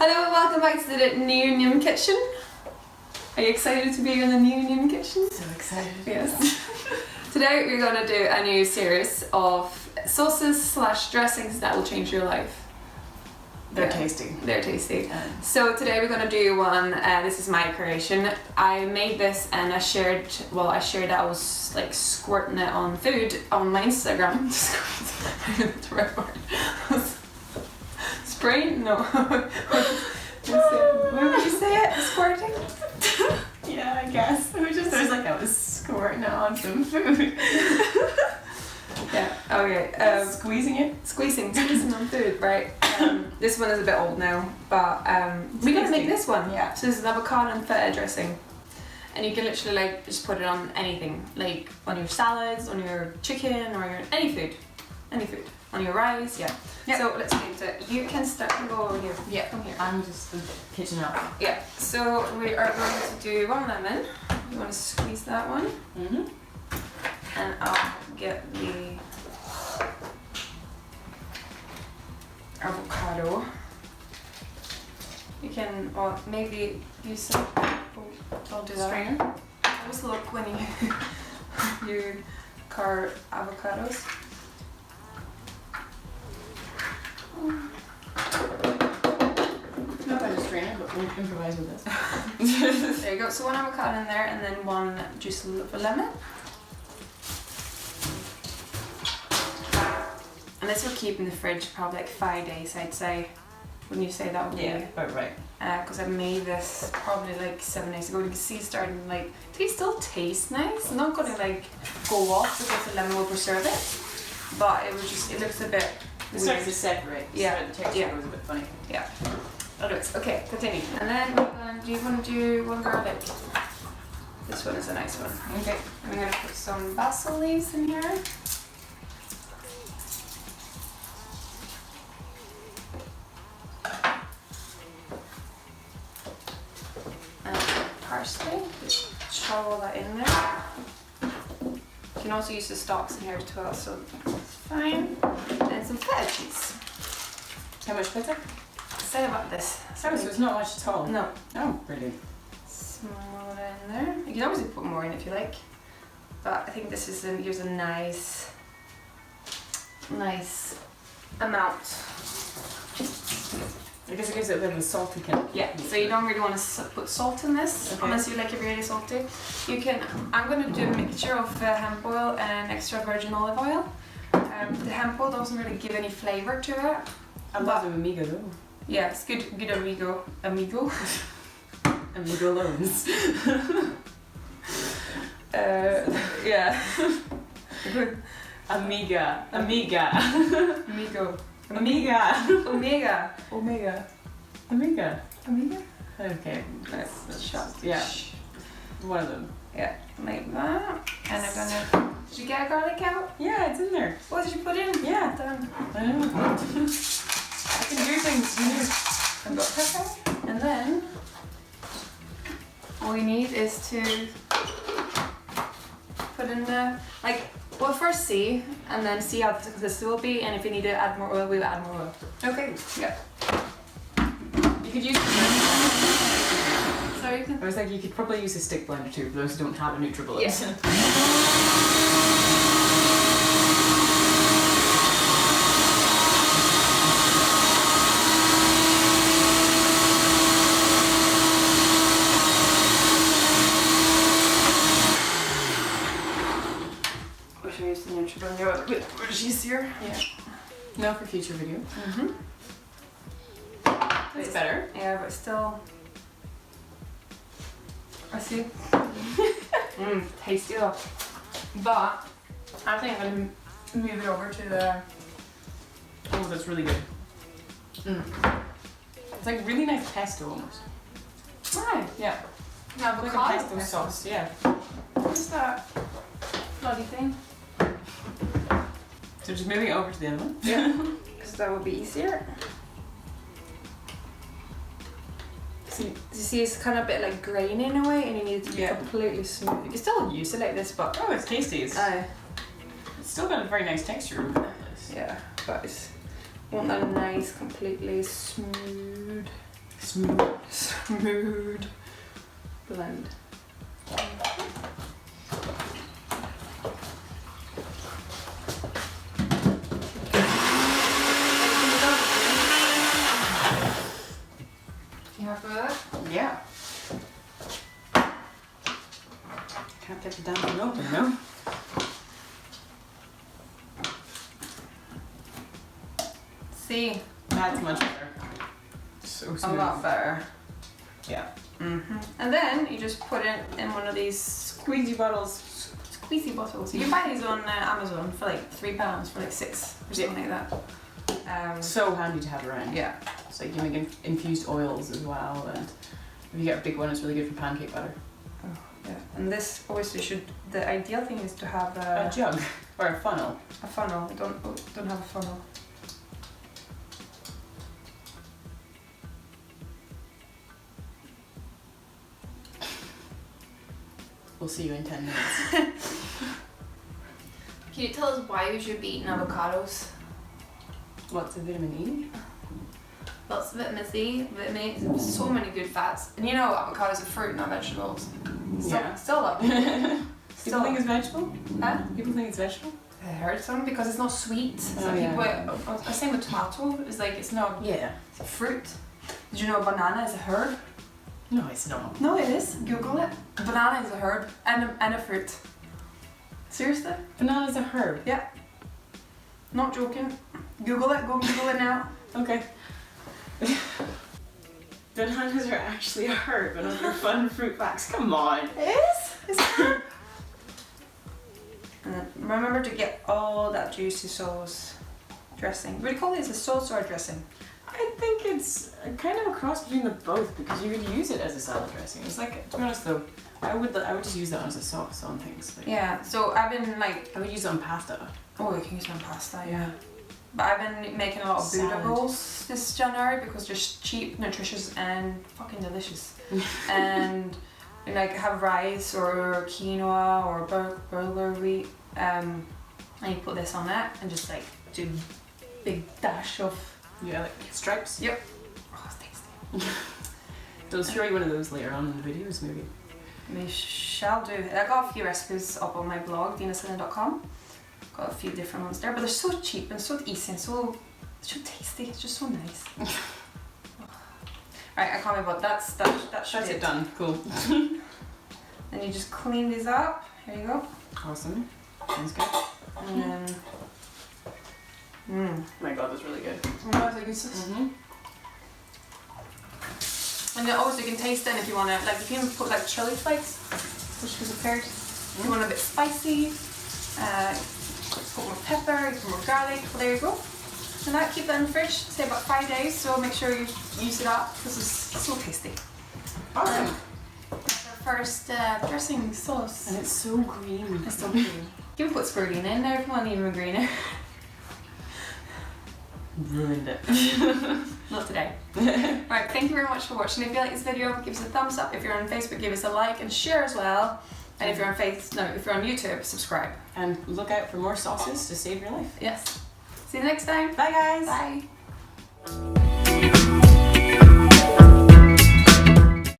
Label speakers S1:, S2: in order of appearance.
S1: Hello and welcome back to the new Nyim kitchen. Are you excited to be in the new Nyim kitchen?
S2: So excited.
S1: Yes. Today we're going to do a new series of sauces / dressings that will change your life.
S2: They're tasty.
S1: They're tasty. So today we're going to do one, this is my creation. I made this and I shared that I was like squirting it on food on my Instagram. That's the right word. Spraying? No. What would you say it? Squirting?
S2: Yeah, I guess. It was just, there's like I was squirting it on some food.
S1: Yeah, okay.
S2: Squeezing
S1: on food, right? This one is a bit old now, but we're gonna make this one.
S2: Yeah.
S1: So this is an avocado and feta dressing, and you can literally like just put it on anything, like on your salads, on your chicken, or your any food, on your rice. Yeah. Yep. So let's get into it. You can start to go over here.
S2: Yeah.
S1: Come here.
S2: I'm just the kitchen out.
S1: Yeah. So we are going to do one lemon. You want to squeeze that one.
S2: Mhm.
S1: And I'll get the avocado. You can, or maybe use some. Don't do that.
S2: Strainer.
S1: Always look when you carve avocados.
S2: Not by a strainer, but we'll improvise with this.
S1: There you go. So one avocado in there, and then one juice of a lemon. And this will keep in the fridge probably like 5 days, I'd say. Wouldn't you say that would be?
S2: Yeah, about right.
S1: Because I made this probably like 7 days ago. You can see it's starting like, it still tastes nice. I'm not gonna like go off because the lemon will preserve it. But it was just, it looks a bit
S2: It starts to separate.
S1: Yeah.
S2: So the texture
S1: Yeah.
S2: was a bit funny.
S1: Yeah. Anyways, okay, continue. And then do you want to do one garlic? This one is a nice one.
S2: Okay.
S1: I'm gonna put some basil leaves in here. And parsley. Just shovel that in there. You can also use the stalks in here as well, so it's fine. And some feta cheese.
S2: How much feta?
S1: Say about this.
S2: So it's not much at all.
S1: No.
S2: Oh, brilliant.
S1: Small in there. You can obviously put more in if you like, but I think this is gives a nice amount.
S2: I guess it gives it a bit of a salty kind.
S1: Yeah. So you don't really want to put salt in this unless you like it really salty. You can. I'm going to do a mixture of hemp oil and extra virgin olive oil. The hemp oil doesn't really give any flavor to it.
S2: I love the amigo though.
S1: Yeah, it's good amigo. Amigo
S2: loans.
S1: Yeah. Good.
S2: Amiga.
S1: Amigo.
S2: Omega.
S1: Omega.
S2: Okay.
S1: Let's shot.
S2: Yeah. One of them.
S1: Yeah, like that. And I'm gonna. Did you get a garlic out?
S2: Yeah, it's in there.
S1: What did you put in?
S2: Yeah.
S1: Done.
S2: I know. I can do things.
S1: I've got pepper. And then all you need is to put in the we'll first see and then see how this will be, and if you need to add more oil, we'll add more oil. Okay. Yeah.
S2: You could use.
S1: Sorry, you can.
S2: I was like, you could probably use a stick blender too for those who don't have a NutriBullet.
S1: Yeah. Wish I used the NutriBullet. Where is easier?
S2: Yeah. No, for future video.
S1: Mm-hmm.
S2: It's better.
S1: Yeah, but still. I see. Tasty though. But I think I'm gonna move it over to the.
S2: Oh, that's really good. It's like really nice pesto almost.
S1: Right.
S2: Yeah.
S1: Now
S2: Like a pesto sauce. Yeah.
S1: What's that bloody thing?
S2: So just moving it over to the other one.
S1: Yeah. Because that would be easier. So you see, it's kind of a bit like grainy in a way, and you need it to be completely smooth. You can still use it like this, but
S2: oh, it's tasty. It's still got a very nice texture.
S1: Yeah, but it's want that nice, completely smooth. Smooth blend. You happy with that?
S2: Yeah. Can't take it down and open, no?
S1: See,
S2: That's much better. So
S1: a
S2: smooth.
S1: lot better.
S2: Yeah.
S1: And then you just put it in one of these
S2: Squeezy bottles.
S1: squeezy bottles. You can buy these on Amazon for like £3 for like 6 or something like that.
S2: So handy to have around.
S1: Yeah.
S2: So you can make infused oils as well, and if you get a big one, it's really good for pancake batter.
S1: Yeah. And this obviously the ideal thing is to have
S2: A jug or a funnel.
S1: a funnel. I don't have a funnel.
S2: We'll see you in 10 minutes.
S1: Can you tell us why we should be eating avocados?
S2: What's a vitamin E?
S1: Lots of vitamin C, vitamin A, so many good fats. And you know avocados are fruit, not vegetables.
S2: Yeah.
S1: Still up.
S2: People think it's vegetable?
S1: Huh?
S2: People think it's vegetable?
S1: I heard some because it's not sweet. So
S2: Oh, yeah.
S1: people, the same with tomato. It's like it's not
S2: Yeah.
S1: it's a fruit. Did you know a banana is a herb?
S2: No, it's not.
S1: No, it is. Google it. A banana is a herb and a fruit. Seriously?
S2: Banana's a herb.
S1: Yeah. Not joking. Google it. Go Google it now.
S2: Okay. Bananas are actually a herb and other fun fruit facts. Come on.
S1: It is. It's a herb. And then remember to get all that juicy sauce dressing. What do you call this? A sauce or a dressing?
S2: I think it's kind of a cross between the both because you could use it as a salad dressing. It's like, to be honest though, I would just use that as a sauce on things. Like,
S1: Yeah. So I've been like,
S2: I would use it on pasta.
S1: oh, you can use it on pasta. Yeah. But I've been making a lot of Buddha
S2: Salad.
S1: rolls this January because they're cheap, nutritious, and fucking delicious. And you like have rice or quinoa or burger wheat, and you put this on it and just like do big dash of.
S2: Yeah, like stripes.
S1: Yep. Oh, it's tasty.
S2: They'll show you one of those later on in the videos, maybe.
S1: We shall do. I got a few recipes up on my blog, dinasylin.com. Got a few different ones there, but they're so cheap and so easy and so tasty. It's just so nice. Right, I can't remember. That's
S2: it done. Cool.
S1: Then you just clean these up. Here you go.
S2: Awesome. Sounds good.
S1: And then.
S2: Oh my god, that's really good.
S1: And then also you can taste it if you want to, like, if you can put like chili flakes, which was prepared. If you want a bit spicy, put more pepper, put more garlic. Well, there you go. And that, keep that in the fridge, say about 5 days. So make sure you use it up. This is so tasty.
S2: Awesome.
S1: That's our first dressing sauce.
S2: And it's so green.
S1: It's so green. You can put spirulina in there if you want even greener.
S2: Ruined it.
S1: Not today. Right, thank you very much for watching. If you like this video, give us a thumbs up. If you're on Facebook, give us a like and share as well. And if you're on if you're on YouTube, subscribe.
S2: And look out for more sauces to save your life.
S1: Yes. See you next time.
S2: Bye guys.
S1: Bye.